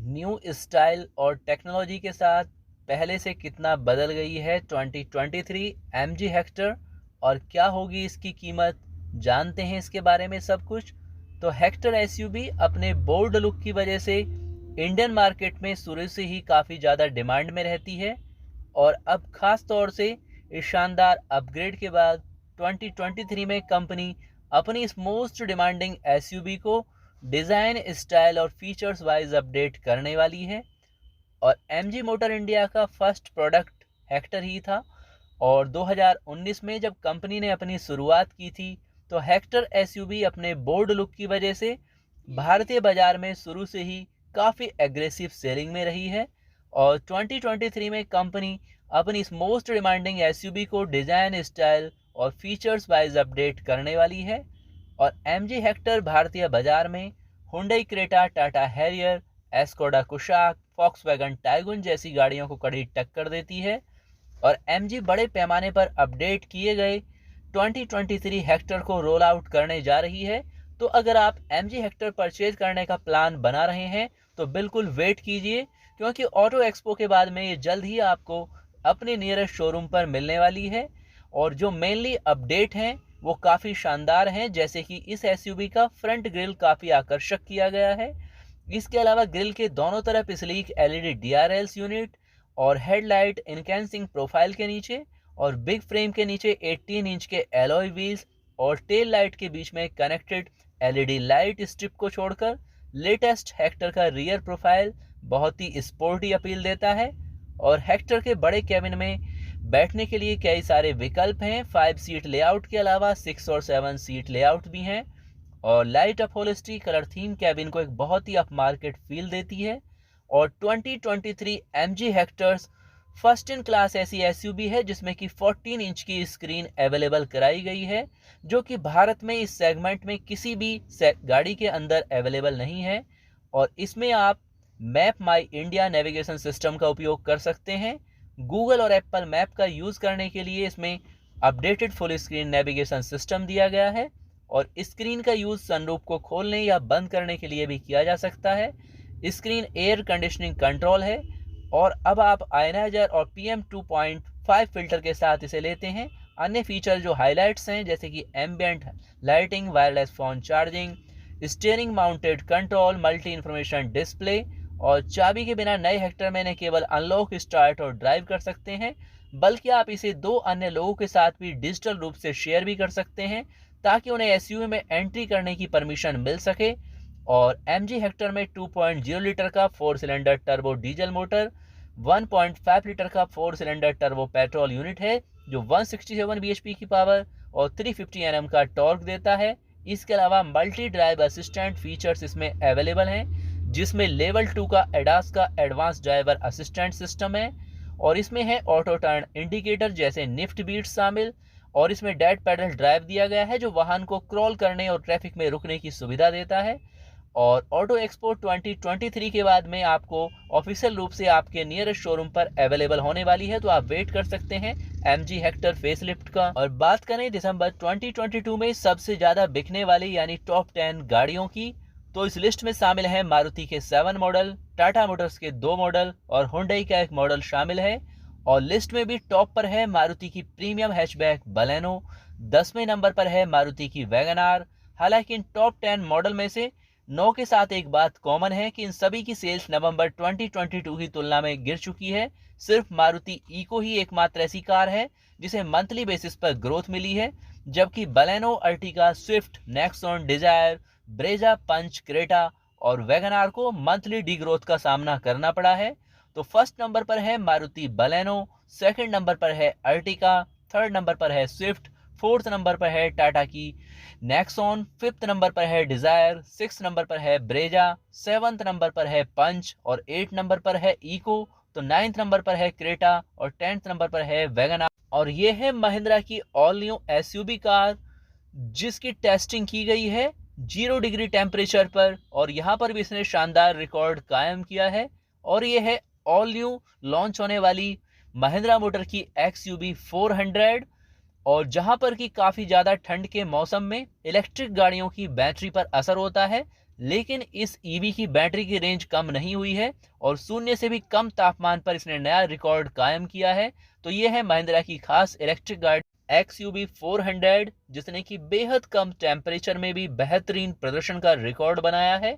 New style और technology के साथ पहले से कितना बदल गई है 2023 एमजी हेक्टर और क्या होगी इसकी कीमत, जानते हैं इसके बारे में सब कुछ। तो हेक्टर एसयूवी अपने बोल्ड लुक की वजह से इंडियन मार्केट में शुरू से ही काफ़ी ज़्यादा डिमांड में रहती है और अब खास तौर से इस शानदार अपग्रेड के बाद 2023 में कंपनी अपनी इस मोस्ट डिमांडिंग एसयूवी को डिज़ाइन, स्टाइल और फीचर्स वाइज अपडेट करने वाली है। और एमजी मोटर इंडिया का फर्स्ट प्रोडक्ट हेक्टर ही था और 2019 में जब कंपनी ने अपनी शुरुआत की थी तो हेक्टर एसयूवी अपने बोल्ड लुक की वजह से भारतीय बाजार में शुरू से ही काफ़ी एग्रेसिव सेलिंग में रही है। और 2023 में कंपनी अपनी इस मोस्ट डिमांडिंग एसयूवी को डिज़ाइन, स्टाइल और फीचर्स वाइज अपडेट करने वाली है। और एमजी हेक्टर भारतीय बाजार में Hyundai Creta, Tata Harrier, एस्कोडा Kushaq, Volkswagen Tiguan जैसी गाड़ियों को कड़ी टक्कर देती है। और एमजी बड़े पैमाने पर अपडेट किए गए 2023 हेक्टर को रोल आउट करने जा रही है। तो अगर आप एमजी हेक्टर परचेज करने का प्लान बना रहे हैं तो बिल्कुल वेट कीजिए, क्योंकि ऑटो एक्सपो के बाद में ये जल्द ही आपको अपने नियरेस्ट शोरूम पर मिलने वाली है। और जो मेनली अपडेट हैं वो काफ़ी शानदार हैं, जैसे कि इस एसयूवी का फ्रंट ग्रिल काफ़ी आकर्षक किया गया है। इसके अलावा ग्रिल के दोनों तरफ स्लीक एलईडी डीआरएल्स यूनिट और हेडलाइट इनकैंसिंग प्रोफाइल के नीचे और बिग फ्रेम के नीचे 18 इंच के एलॉय व्हील्स और टेल लाइट के बीच में कनेक्टेड एलईडी लाइट स्ट्रिप को छोड़कर लेटेस्ट हेक्टर का रियर प्रोफाइल बहुत ही स्पोर्टी अपील देता है। और हेक्टर के बड़े कैबिन में बैठने के लिए कई सारे विकल्प हैं। 5 सीट लेआउट के अलावा 6 और 7 सीट लेआउट भी हैं और light upholstery colour theme cabin को एक बहुत ही अप मार्केट फील देती है। और 2023 MG hectares first in class ऐसी एसयूवी है जिसमें कि 14 इंच की स्क्रीन अवेलेबल कराई गई है, जो कि भारत में इस सेगमेंट में किसी भी गाड़ी के अंदर अवेलेबल नहीं है। और इसमें आप मैप माई इंडिया नेविगेशन सिस्टम का उपयोग कर सकते हैं। गूगल और एप्पल मैप का यूज़ करने के लिए इसमें updated full screen navigation system दिया गया है और स्क्रीन का यूज़ सनरूफ को खोलने या बंद करने के लिए भी किया जा सकता है। स्क्रीन एयर कंडीशनिंग कंट्रोल है और अब आप आयनाइजर और PM 2.5 फिल्टर के साथ इसे लेते हैं। अन्य फीचर जो हाइलाइट्स हैं जैसे कि ambient lighting, wireless phone charging, steering mounted control, multi information display और चाबी के बिना नए हेक्टर में न केवल अनलॉक, स्टार्ट और ड्राइव कर सकते हैं बल्कि आप इसे 2 अन्य लोगों के साथ भी डिजिटल रूप से शेयर भी कर सकते हैं ताकि उन्हें एसयूवी में एंट्री करने की परमिशन मिल सके। और एमजी हेक्टर में 2.0 लीटर का 4 cylinder turbo diesel motor, 1.5 litre का 4 सिलेंडर टर्बो पेट्रोल यूनिट है जो 167 bhp की पावर और 350 Nm का टॉर्क देता है। इसके अलावा मल्टी ड्राइव असिस्टेंट फीचर्स इसमें अवेलेबल हैं, जिसमें लेवल 2 का एडास का एडवांस ड्राइवर असिस्टेंट सिस्टम है और इसमें है ऑटो टर्न इंडिकेटर जैसे निफ्ट बीट्स शामिल। और इसमें डेड पैडल ड्राइव दिया गया है जो वाहन को क्रॉल करने और ट्रैफिक में रुकने की सुविधा देता है। और ऑटो एक्सपो 2023 के बाद में आपको ऑफिशियल रूप से आपके नियरेस्ट शोरूम पर अवेलेबल होने वाली है, तो आप वेट कर सकते हैं एमजी हेक्टर फेसलिफ्ट का। और बात करें दिसंबर 2022 में सबसे ज़्यादा बिकने वाली यानी टॉप 10 गाड़ियों की, तो इस लिस्ट में शामिल है मारुति के 7 मॉडल, टाटा मोटर्स के 2 मॉडल और हुंडई का 1 मॉडल शामिल है। और लिस्ट में भी टॉप पर है मारुति की प्रीमियम हैचबैक बलेनो, 10वें नंबर पर है मारुति की वैगन आर। हालांकि इन टॉप 10 मॉडल में से 9 के साथ एक बात कॉमन है कि इन सभी की सेल्स नवंबर 2022 की तुलना में गिर चुकी है। सिर्फ मारुति ईको ही एकमात्र ऐसी कार है जिसे मंथली बेसिस पर ग्रोथ मिली है, जबकि Baleno, Ertiga, Swift, Nexon, Dzire, Brezza, Punch, Creta और वैगन आर को मंथली डी ग्रोथ का सामना करना पड़ा है। तो फर्स्ट नंबर पर है मारुति बलेनो, सेकंड नंबर पर है अर्टिगा, थर्ड नंबर पर है स्विफ्ट, फोर्थ नंबर पर है टाटा की नेक्सॉन, फिफ्थ नंबर पर है डिजायर, सिक्स नंबर पर है ब्रेजा, सेवंथ नंबर पर है पंच और 8 नंबर पर है इको। तो 9th नंबर पर है क्रेटा और 10th नंबर पर है वैगन आर। और ये है महिंद्रा की ऑल न्यू एसयूवी कार जिसकी टेस्टिंग की गई है 0 डिग्री टेम्परेचर पर और यहाँ पर भी इसने शानदार रिकॉर्ड कायम किया है। और ये है ऑल न्यू लॉन्च होने वाली महिंद्रा मोटर की XUV 400, और जहां पर कि काफ़ी ज़्यादा ठंड के मौसम में इलेक्ट्रिक गाड़ियों की बैटरी पर असर होता है, लेकिन इस ईवी की बैटरी की रेंज कम नहीं हुई है और शून्य से भी कम तापमान पर इसने नया रिकॉर्ड कायम किया है। तो ये है महिंद्रा की खास इलेक्ट्रिक गाड़ी XUV 400, जिसने कि बेहद कम टेम्परेचर में भी बेहतरीन प्रदर्शन का रिकॉर्ड बनाया है।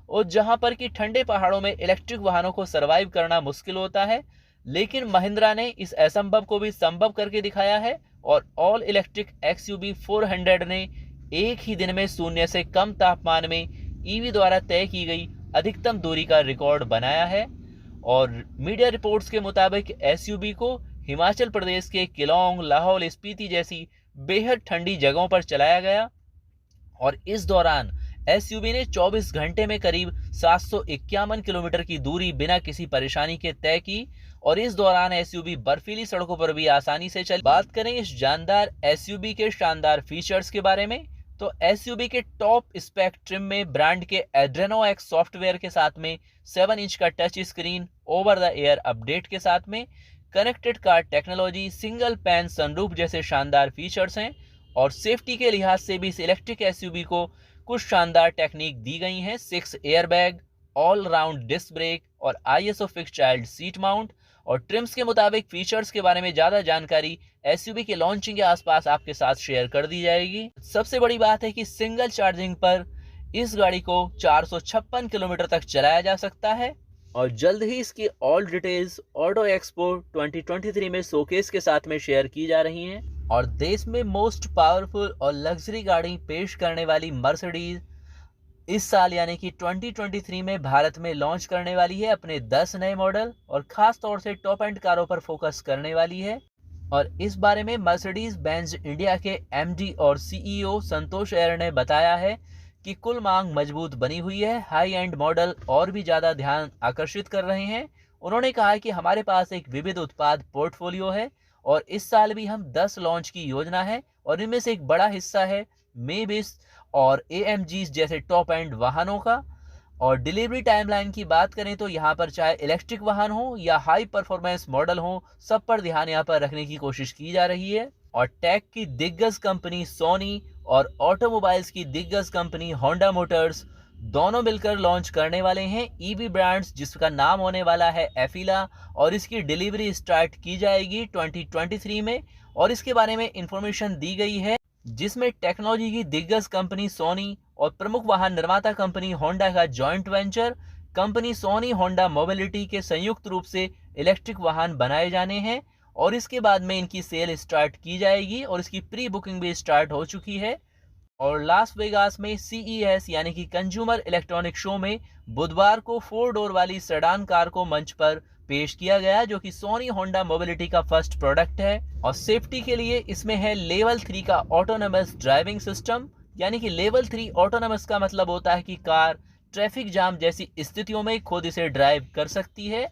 और जहां पर कि ठंडे पहाड़ों में इलेक्ट्रिक वाहनों को सरवाइव करना मुश्किल होता है, लेकिन महिंद्रा ने इस असंभव को भी संभव करके दिखाया है और ऑल इलेक्ट्रिक XUV 400 ने एक ही दिन में शून्य से कम तापमान में ईवी द्वारा तय की गई अधिकतम दूरी का रिकॉर्ड बनाया है। और मीडिया रिपोर्ट्स के मुताबिक एसयूवी को हिमाचल प्रदेश के किलोंग, लाहौल स्पीति जैसी बेहद ठंडी जगहों पर चलाया गया और इस दौरान एसयूवी ने 24 घंटे में करीब 751 किलोमीटर की दूरी बिना किसी परेशानी के तय की और इस दौरान एसयूवी बर्फीली सड़कों पर भी आसानी से चली। बात करें इस जानदार एसयूवी के शानदार फीचर्स के बारे में, तो एसयूवी के टॉप स्पेक ट्रिम में ब्रांड के एड्रेनो एक्स सॉफ्टवेयर के साथ में 7 इंच का touch screen, over the air update के साथ में connected car technology, single pan sunroof जैसे शानदार फीचर्स हैं। और सेफ्टी के लिहाज से भी इस इलेक्ट्रिक एसयूवी को कुछ शानदार टेक्निक दी गई हैं। 6 airbag, all round disc brake और ISO fix child seat mount. और ट्रिम्स के मुताबिक फीचर्स के बारे में ज्यादा जानकारी एसयूवी के लॉन्चिंग के आसपास आपके साथ शेयर कर दी जाएगी। सबसे बड़ी बात है कि सिंगल चार्जिंग पर इस गाड़ी को 456 किलोमीटर तक चलाया जा सकता है और जल्द ही इसकी ऑल डिटेल्स ऑटो एक्सपो 2023 में शोकेस के साथ में शेयर की जा रही हैं। और देश में मोस्ट पावरफुल और लग्जरी गाड़ी पेश करने वाली मर्सिडीज इस साल यानी कि 2023 में भारत में लॉन्च करने वाली है अपने 10 नए मॉडल और खास तौर से टॉप एंड कारों पर फोकस करने वाली है। और इस बारे में मर्सिडीज बेंज इंडिया के MD और CEO संतोष एयर ने बताया है कि कुल मांग मजबूत बनी हुई है, हाई एंड मॉडल और भी ज्यादा ध्यान आकर्षित कर रहे हैं। उन्होंने कहा कि हमारे पास एक विविध उत्पाद पोर्टफोलियो है और इस साल भी हम 10 लॉन्च की योजना है और इनमें से एक बड़ा हिस्सा है मेबिस और AMG जैसे टॉप एंड वाहनों का। और डिलीवरी टाइमलाइन की बात करें तो यहाँ पर चाहे इलेक्ट्रिक वाहन हो या हाई परफॉर्मेंस मॉडल हो, सब पर ध्यान यहाँ पर रखने की कोशिश की जा रही है। और टेक की दिग्गज कंपनी सोनी और ऑटोमोबाइल्स की दिग्गज कंपनी होंडा मोटर्स दोनों मिलकर लॉन्च करने वाले हैं ईवी ब्रांड्स, जिसका नाम होने वाला है एफिला और इसकी डिलीवरी स्टार्ट की जाएगी 2023 में। और इसके बारे में इंफॉर्मेशन दी गई है जिसमें टेक्नोलॉजी की दिग्गज कंपनी सोनी और प्रमुख वाहन निर्माता कंपनी होंडा का joint venture company Sony Honda mobility के संयुक्त रूप से इलेक्ट्रिक वाहन बनाए जाने हैं और इसके बाद में इनकी सेल स्टार्ट की जाएगी और इसकी प्री बुकिंग भी स्टार्ट हो चुकी है। और लास वेगास में CES यानी कि कंज्यूमर इलेक्ट्रॉनिक शो में बुधवार को 4 डोर वाली सेडान कार को मंच पर पेश किया गया, जो कि सोनी होंडा मोबिलिटी का फर्स्ट प्रोडक्ट है। और सेफ्टी के लिए इसमें है लेवल 3 का ऑटोनोमस ड्राइविंग सिस्टम, यानी कि लेवल 3 ऑटोनोमस का मतलब होता है कि कार ट्रैफिक जाम जैसी स्थितियों में खुद इसे ड्राइव कर सकती है।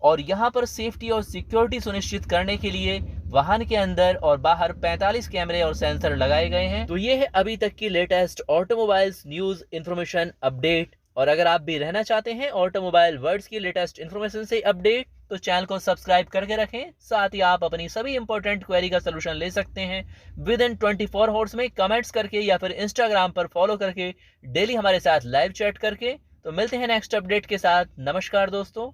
और यहाँ पर सेफ्टी और सिक्योरिटी सुनिश्चित करने के लिए वाहन के अंदर और बाहर 45 कैमरे और सेंसर लगाए गए हैं। तो ये है अभी तक की latest automobiles news information update. और अगर आप भी रहना चाहते हैं ऑटोमोबाइल वर्ल्ड्स की लेटेस्ट इन्फॉर्मेशन से अपडेट, तो चैनल को सब्सक्राइब करके रखें। साथ ही आप अपनी सभी इंपॉर्टेंट क्वेरी का सलूशन ले सकते हैं विद इन 24 आवर्स में, कमेंट्स करके या फिर इंस्टाग्राम पर फॉलो करके, डेली हमारे साथ लाइव चैट करके। तो मिलते हैं नेक्स्ट अपडेट के साथ। नमस्कार दोस्तों।